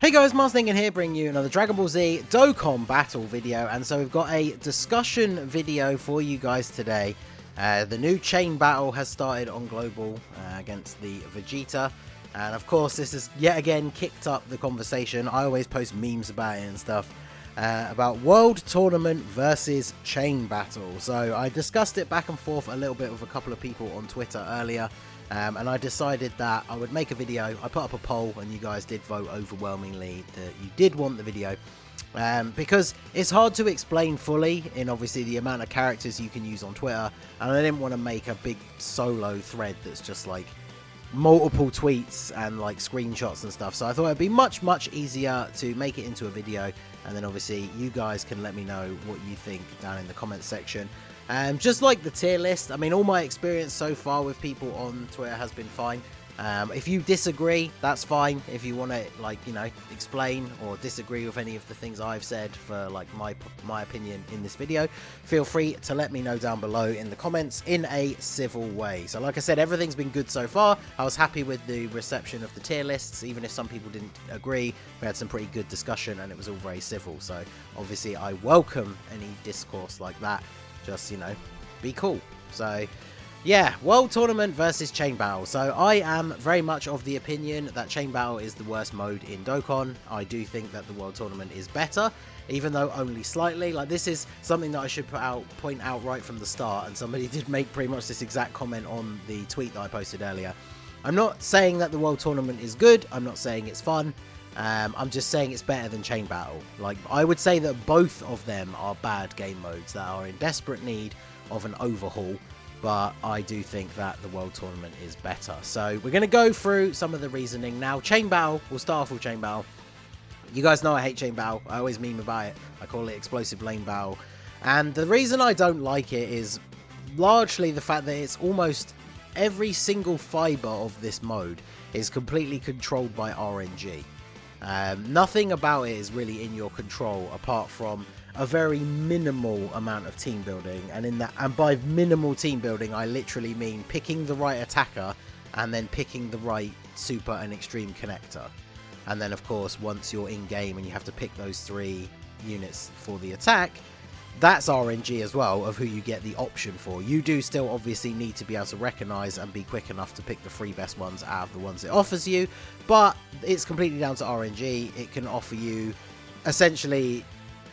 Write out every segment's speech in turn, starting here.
Hey guys, Mars Thinking here, bringing you another Dragon Ball Z Dokkan battle video, and so we've got a discussion video for you guys today. The new chain battle has started on Global against the Vegeta, and of course this has yet again kicked up the conversation. I always post memes about it and stuff, about World Tournament versus chain battle. So I discussed it back and forth a little bit with a couple of people on Twitter earlier. And I decided that I would make a video. I put up a poll and you guys did vote overwhelmingly that you did want the video, because it's hard to explain fully in obviously the amount of characters you can use on Twitter, and I didn't want to make a big solo thread that's just like multiple tweets and like screenshots and stuff. So I thought it'd be much easier to make it into a video, and then obviously you guys can let me know what you think down in the comments section. Just like the tier list, I mean, all my experience so far with people on Twitter has been fine. If you disagree, that's fine. If you want to, like, you know, explain or disagree with any of the things I've said for, like, my opinion in this video, feel free to let me know down below in the comments in a civil way. So, like I said, everything's been good so far. I was happy with the reception of the tier lists, even if some people didn't agree. We had some pretty good discussion, and it was all very civil. So, obviously, I welcome any discourse like that. Just, you know, be cool. So, yeah, World Tournament versus Chain Battle. So, I am very much of the opinion that Chain Battle is the worst mode in Dokkan. I do think that the World Tournament is better, even though only slightly. Like, this is something that I should point out right from the start, and somebody did make pretty much this exact comment on the tweet that I posted earlier. I'm not saying that the World Tournament is good. I'm not saying it's fun. I'm just saying it's better than Chain Battle. Like, I would say that both of them are bad game modes that are in desperate need of an overhaul, but I do think that the World Tournament is better. So we're going to go through some of the reasoning now. Chain Battle, we'll start off with Chain Battle. You guys know I hate Chain Battle. I always meme about it. I call it Explosive Lane Battle. And the reason I don't like it is largely the fact that it's almost every single fiber of this mode is completely controlled by RNG. Nothing about it is really in your control apart from a very minimal amount of team building, and by minimal team building I literally mean picking the right attacker and then picking the right super and extreme connector, and then of course once you're in game and you have to pick those 3 units for the attack, that's RNG as well of who you get the option for. You do still obviously need to be able to recognize and be quick enough to pick the 3 best ones out of the ones it offers you, but it's completely down to RNG. It can offer you essentially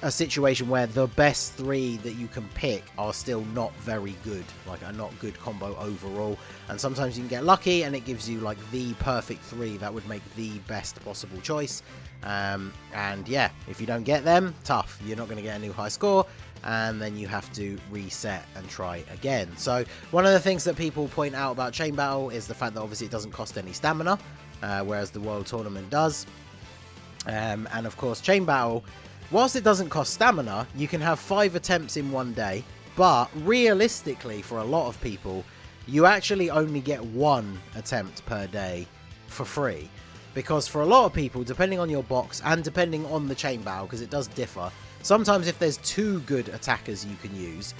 a situation where the best 3 that you can pick are still not very good, like a not good combo overall, and sometimes you can get lucky and it gives you like the perfect 3 that would make the best possible choice. And yeah, if you don't get them, tough, you're not going to get a new high score, and then you have to reset and try again. So one of the things that people point out about Chain Battle is the fact that obviously it doesn't cost any stamina, whereas the World Tournament does. And of course Chain Battle, whilst it doesn't cost stamina, you can have 5 attempts in one day, but realistically for a lot of people you actually only get 1 attempt per day for free. Because for a lot of people, depending on your box and depending on the Chain Battle, because it does differ, sometimes if there's 2 good attackers you can use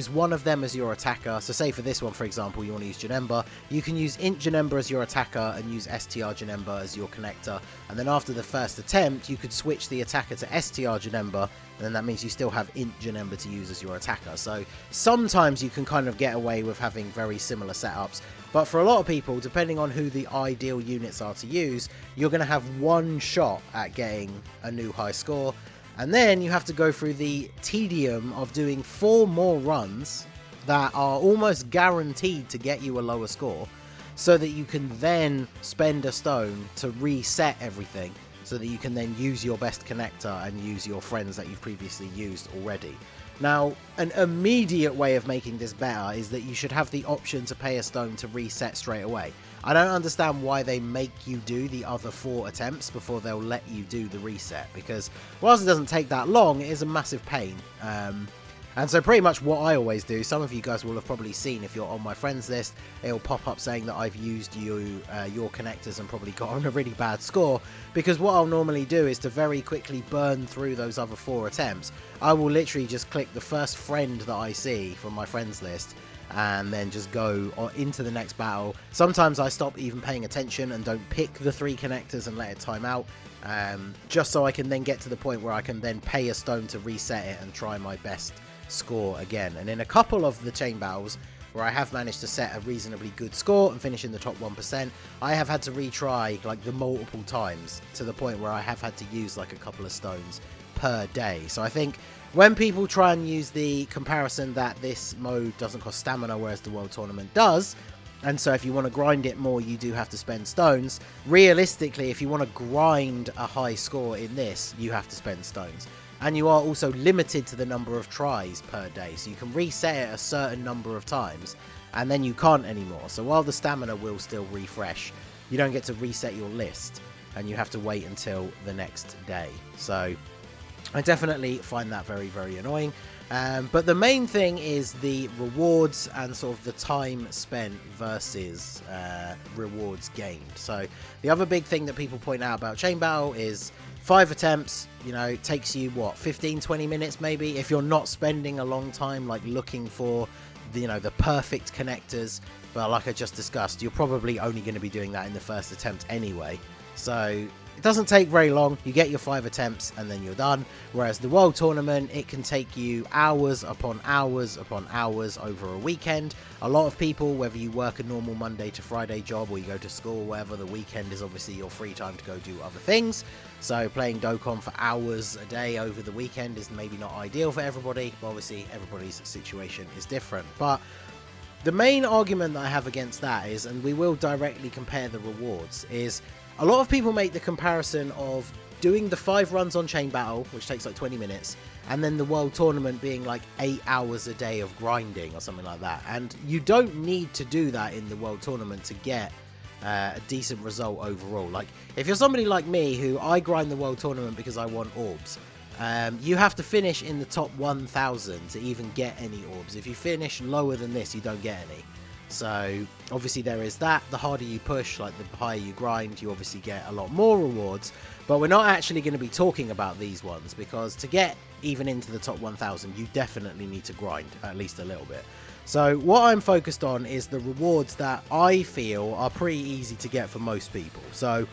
one of them as your attacker. So say for this one, for example, you want to use Janemba, you can use Int Janemba as your attacker and use STR Janemba as your connector, and then after the first attempt you could switch the attacker to STR Janemba, and then that means you still have Int Janemba to use as your attacker. So sometimes you can kind of get away with having very similar setups, but for a lot of people, depending on who the ideal units are to use, you're going to have 1 shot at getting a new high score. And then you have to go through the tedium of doing 4 more runs that are almost guaranteed to get you a lower score, so that you can then spend a stone to reset everything, so that you can then use your best connector and use your friends that you've previously used already. Now, an immediate way of making this better is that you should have the option to pay a stone to reset straight away. I don't understand why they make you do the other 4 attempts before they'll let you do the reset, because whilst it doesn't take that long, it is a massive pain. And so pretty much what I always do, some of you guys will have probably seen if you're on my friends list, it'll pop up saying that I've used your connectors and probably got on a really bad score, because what I'll normally do is to very quickly burn through those other 4 attempts. I will literally just click the first friend that I see from my friends list, and then just go into the next battle. Sometimes I stop even paying attention and don't pick the 3 connectors and let it time out, just so I can then get to the point where I can then pay a stone to reset it and try my best score again. And in a couple of the chain battles where I have managed to set a reasonably good score and finish in the top 1%, I have had to retry like the multiple times to the point where I have had to use like a couple of stones per day. So I think when people try and use the comparison that this mode doesn't cost stamina whereas the World Tournament does, and so if you want to grind it more you do have to spend stones, realistically if you want to grind a high score in this you have to spend stones. And you are also limited to the number of tries per day, so you can reset it a certain number of times and then you can't anymore. So while the stamina will still refresh, you don't get to reset your list and you have to wait until the next day. So I definitely find that very, very annoying. But the main thing is the rewards and sort of the time spent versus rewards gained. So the other big thing that people point out about Chain Battle is 5 attempts, you know, it takes you, what, 15-20 minutes maybe, if you're not spending a long time, like, looking for, the, you know, the perfect connectors. But like I just discussed, you're probably only going to be doing that in the first attempt anyway. So it doesn't take very long. You get your 5 attempts and then you're done. Whereas the World Tournament, it can take you hours upon hours upon hours over a weekend. A lot of people, whether you work a normal Monday to Friday job or you go to school or whatever, the weekend is obviously your free time to go do other things. So playing Dokkan for hours a day over the weekend is maybe not ideal for everybody. But obviously everybody's situation is different. But the main argument that I have against that is, and we will directly compare the rewards, is a lot of people make the comparison of doing the 5 runs on Chain Battle, which takes like 20 minutes, and then the World Tournament being like 8 hours a day of grinding or something like that. And you don't need to do that in the World Tournament to get a decent result overall. Like, if you're somebody like me, who I grind the World Tournament because I want orbs, you have to finish in the top 1,000 to even get any orbs. If you finish lower than this, you don't get any. So obviously there is that. The harder you push, like the higher you grind, you obviously get a lot more rewards. But we're not actually going to be talking about these ones, because to get even into the top 1,000 you definitely need to grind at least a little bit. So what I'm focused on is the rewards that I feel are pretty easy to get for most people. So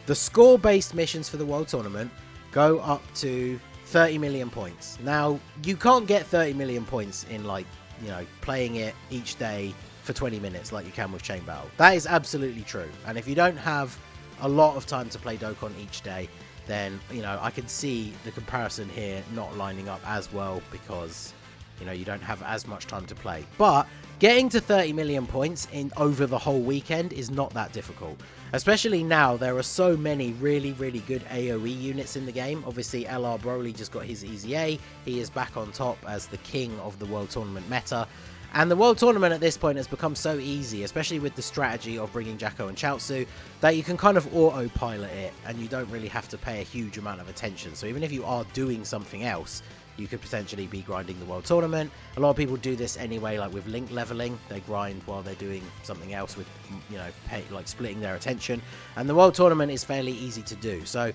the score based missions for the World Tournament go up to 30 million points. Now you can't get 30 million points in, like, you know, playing it each day for 20 minutes like you can with Chain Battle. That is absolutely true. And if you don't have a lot of time to play Dokkan each day, then, you know, I can see the comparison here not lining up as well, because, you know, you don't have as much time to play. But getting to 30 million points in over the whole weekend is not that difficult. Especially now, there are so many really, really good AoE units in the game. Obviously, LR Broly just got his Easy A. He is back on top as the king of the World Tournament meta. And the World Tournament at this point has become so easy, especially with the strategy of bringing Jacko and Chaozu, that you can kind of autopilot it and you don't really have to pay a huge amount of attention. So even if you are doing something else, you could potentially be grinding the World Tournament. A lot of people do this anyway, like with link leveling. They grind while they're doing something else with, you know, like splitting their attention. And the World Tournament is fairly easy to do. So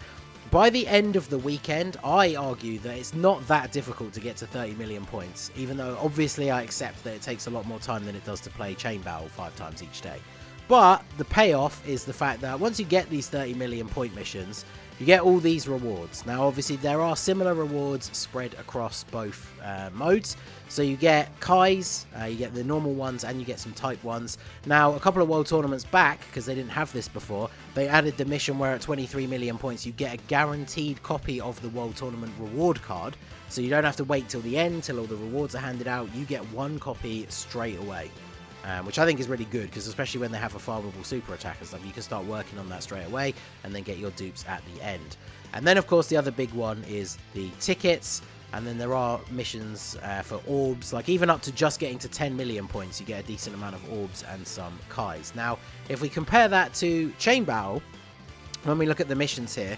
by the end of the weekend, I argue that it's not that difficult to get to 30 million points, even though obviously I accept that it takes a lot more time than it does to play Chain Battle 5 times each day. But the payoff is the fact that once you get these 30 million point missions, you get all these rewards. Now, obviously, there are similar rewards spread across both modes. So you get Kais, you get the normal ones, and you get some type ones. Now, a couple of World Tournaments back, because they didn't have this before, they added the mission where at 23 million points, you get a guaranteed copy of the World Tournament reward card. So you don't have to wait till the end, till all the rewards are handed out. You get one copy straight away. Which I think is really good, because especially when they have a farmable super attack and stuff, you can start working on that straight away and then get your dupes at the end. And then, of course, the other big one is the tickets, and then there are missions for orbs, like even up to just getting to 10 million points, you get a decent amount of orbs and some Kais. Now, if we compare that to Chain Battle, when we look at the missions here,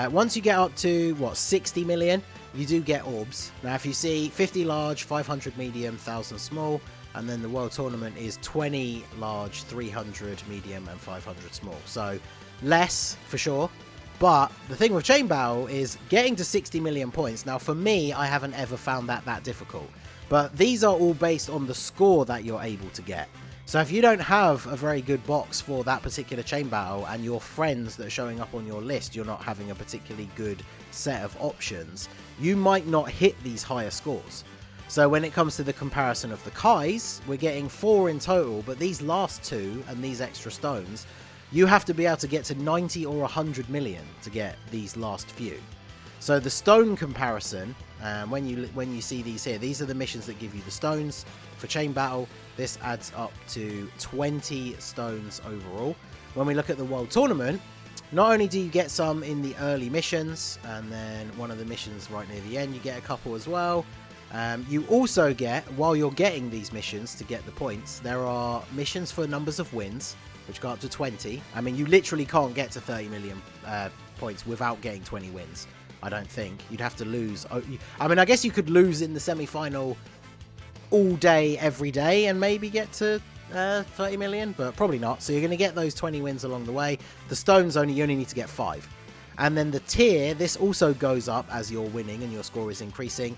once you get up to, what, 60 million, you do get orbs. Now, if you see 50 large, 500 medium, 1000 small, and then the World Tournament is 20 large, 300 medium, and 500 small. So less for sure. But the thing with Chain Battle is getting to 60 million points. Now, for me, I haven't ever found that difficult. But these are all based on the score that you're able to get. So if you don't have a very good box for that particular chain battle, and your friends that are showing up on your list, you're not having a particularly good set of options, you might not hit these higher scores. So when it comes to the comparison of the Kais, we're getting 4 in total, but these last 2 and these extra stones, you have to be able to get to 90 or 100 million to get these last few. So the stone comparison, when you see these here, these are the missions that give you the stones for chain battle. This adds up to 20 stones overall. When we look at the world tournament, not only do you get some in the early missions, and then one of the missions right near the end, you get a couple as well. You also get, while you're getting these missions to get the points, there are missions for numbers of wins, which go up to 20. I mean, you literally can't get to 30 million points without getting 20 wins. I don't think. You'd have to lose. I mean, I guess you could lose in the semi-final all day, every day, and maybe get to 30 million, but probably not. So you're going to get those 20 wins along the way. The stones, you only need to get 5. And then the tier, this also goes up as you're winning and your score is increasing.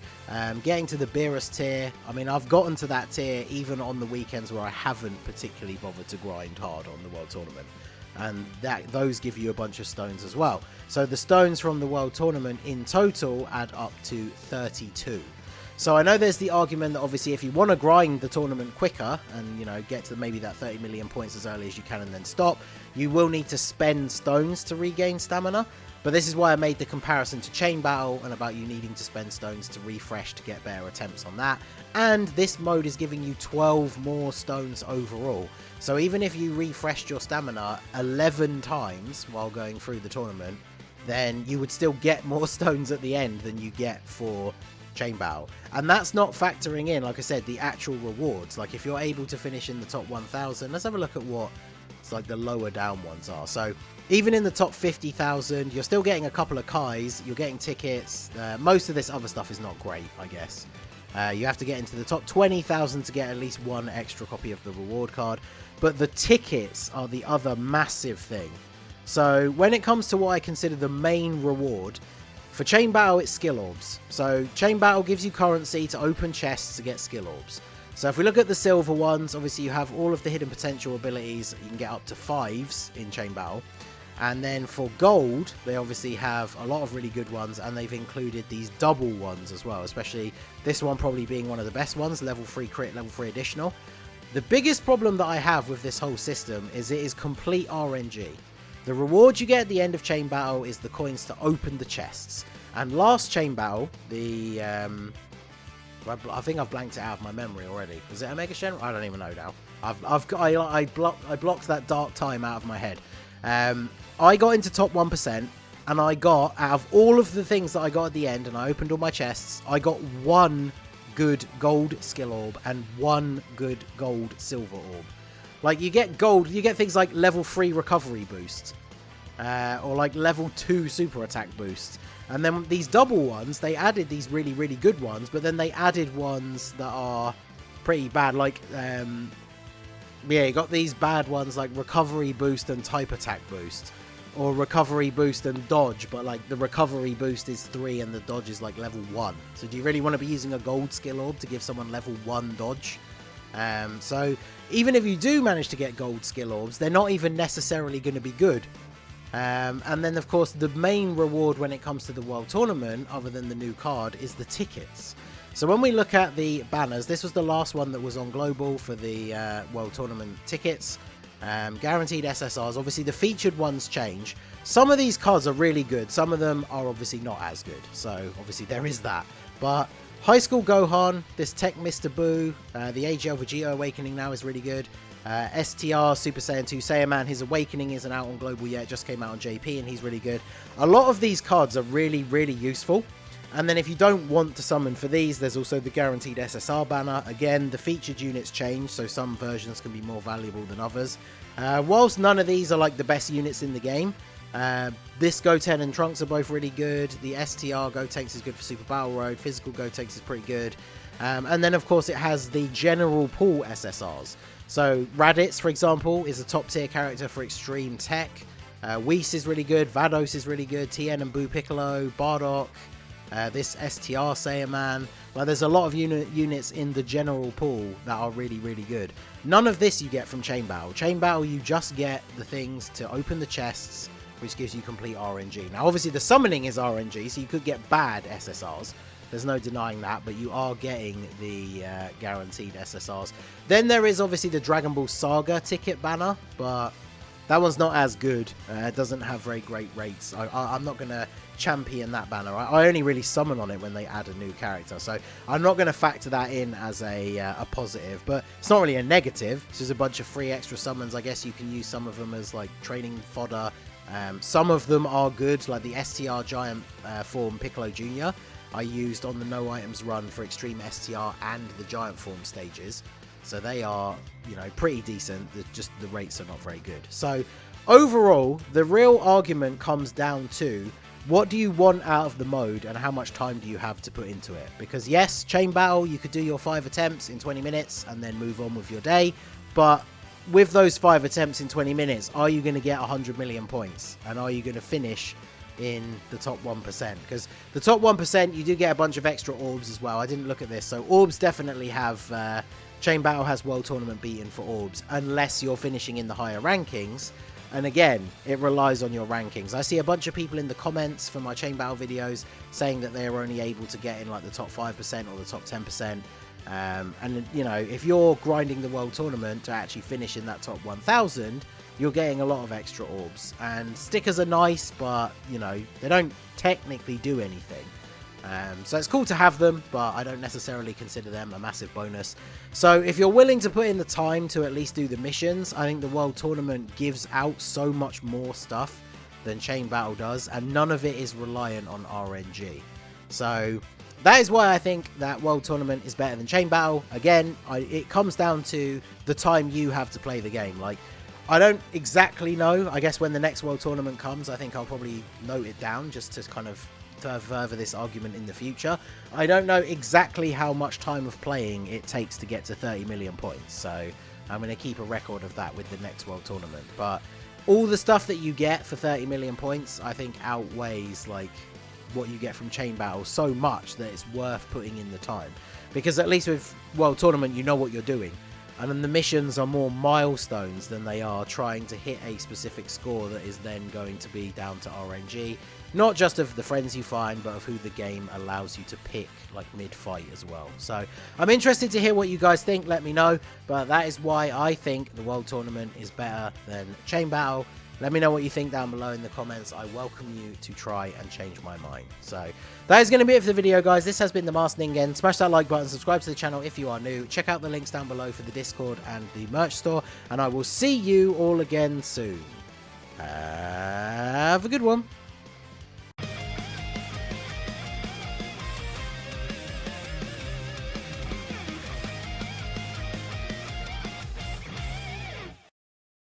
Getting to the Beerus tier, I mean, I've gotten to that tier even on the weekends where I haven't particularly bothered to grind hard on the World Tournament. And those give you a bunch of stones as well. So the stones from the World Tournament in total add up to 32. So I know there's the argument that obviously if you want to grind the tournament quicker and, you know, get to maybe that 30 million points as early as you can and then stop, you will need to spend stones to regain stamina. But this is why I made the comparison to Chain Battle and about you needing to spend stones to refresh to get better attempts on that. And this mode is giving you 12 more stones overall. So even if you refreshed your stamina 11 times while going through the tournament, then you would still get more stones at the end than you get for Chain Battle. And that's not factoring in, like I said, the actual rewards. Like if you're able to finish in the top 1,000, let's have a look at what it's like the lower down ones are. So even in the top 50,000, you're still getting a couple of Kais, you're getting tickets. Most of this other stuff is not great, I guess. You have to get into the top 20,000 to get at least one extra copy of the reward card. But the tickets are the other massive thing. So when it comes to what I consider the main reward, for Chain Battle, it's skill orbs. So Chain Battle gives you currency to open chests to get skill orbs. So if we look at the silver ones, obviously you have all of the hidden potential abilities. You can get up to 5s in Chain Battle. And then for gold, they obviously have a lot of really good ones, and they've included these double ones as well, especially this one probably being one of the best ones, level 3 crit, level 3 additional. The biggest problem that I have with this whole system is it is complete RNG. The reward you get at the end of Chain Battle is the coins to open the chests. And last Chain Battle, the I think I've blanked it out of my memory already. Was it a Mega Shen? I don't even know now. I blocked that dark time out of my head. I got into top 1%, and I got, out of all of the things that I got at the end, and I opened all my chests, I got 1 good gold skill orb and 1 good gold silver orb. Like, you get gold, you get things like level 3 recovery boost, or like level 2 super attack boost. And then these double ones, they added these really, really good ones, but then they added ones that are pretty bad. Like, yeah, you got these bad ones like recovery boost and type attack boost. Or recovery boost and dodge, but like the recovery boost is 3 and the dodge is like level 1. So do you really want to be using a gold skill orb to give someone level 1 dodge? So even if you do manage to get gold skill orbs, they're not even necessarily going to be good. And then, of course, the main reward when it comes to the World Tournament, other than the new card, is the tickets. So when we look at the banners, this was the last one that was on Global for the World Tournament tickets. Guaranteed SSRs. Obviously, the featured ones change. Some of these cards are really good. Some of them are obviously not as good. So, obviously, there is that. But High School Gohan, this Tech Mr. Boo, the AGL Vegeta Awakening now is really good. STR Super Saiyan 2 Saiyaman, his Awakening isn't out on Global yet, it just came out on JP and he's really good. A lot of these cards are really, really useful. And then if you don't want to summon for these, there's also the Guaranteed SSR banner. Again, the featured units change, so some versions can be more valuable than others. Whilst none of these are like the best units in the game, this Goten and Trunks are both really good. The STR Gotenks is good for Super Battle Road. Physical Gotenks is pretty good. And then, of course, it has the general pool SSRs. So Raditz, for example, is a top tier character for Extreme Tech. Whis is really good. Vados is really good. Tien and Boo Piccolo. Bardock. This STR Saiyaman, like there's a lot of units in the general pool that are really, really good. None of this you get from Chain Battle. Chain Battle, you just get the things to open the chests, which gives you complete RNG. Now, obviously, the summoning is RNG, so you could get bad SSRs. There's no denying that, but you are getting the guaranteed SSRs. Then there is obviously the Dragon Ball Saga ticket banner, but that one's not as good. It doesn't have very great rates. I'm not going to champion that banner. I only really summon on it when they add a new character, so I'm not going to factor that in as a positive, but it's not really a negative. It's just a bunch of free extra summons. I guess you can use some of them as like training fodder. Some of them are good, like the STR Giant form Piccolo Jr. I used on the no items run for Extreme STR and the Giant form stages. So they are, you know, pretty decent. Just the rates are not very good. So overall, the real argument comes down to what do you want out of the mode and how much time do you have to put into it? Because yes, Chain Battle, you could do your 5 attempts in 20 minutes and then move on with your day. But with those 5 attempts in 20 minutes, are you going to get 100 million points? And are you going to finish in the top 1%? Because the top 1%, you do get a bunch of extra orbs as well. I didn't look at this. So orbs definitely have... Chain Battle has World Tournament beaten for orbs, unless you're finishing in the higher rankings. And again, it relies on your rankings. I see a bunch of people in the comments for my Chain Battle videos saying that they're only able to get in like the top 5% or the top 10%. And, you know, if you're grinding the World Tournament to actually finish in that top 1,000, you're getting a lot of extra orbs. And stickers are nice, but, you know, they don't technically do anything. So it's cool to have them, but I don't necessarily consider them a massive bonus. So if you're willing to put in the time to at least do the missions, I think the World Tournament gives out so much more stuff than Chain Battle does, and none of it is reliant on RNG. So that is why I think that World Tournament is better than Chain Battle. Again, it comes down to the time you have to play the game. Like, I don't exactly know. I guess when the next World Tournament comes, I think I'll probably note it down just to kind of further this argument in the future. I don't know exactly how much time of playing it takes to get to 30 million points, so I'm going to keep a record of that with the next World Tournament. But all the stuff that you get for 30 million points, I think outweighs like what you get from Chain Battle so much that it's worth putting in the time. Because at least with World Tournament, you know what you're doing. And then the missions are more milestones than they are trying to hit a specific score that is then going to be down to RNG. Not just of the friends you find, but of who the game allows you to pick, like mid-fight as well. So I'm interested to hear what you guys think. Let me know. But that is why I think the World Tournament is better than Chain Battle. Let me know what you think down below in the comments. I welcome you to try and change my mind. So that is going to be it for the video, guys. This has been the Masked Ningen. Smash that like button, subscribe to the channel if you are new. Check out the links down below for the Discord and the merch store. And I will see you all again soon. Have a good one.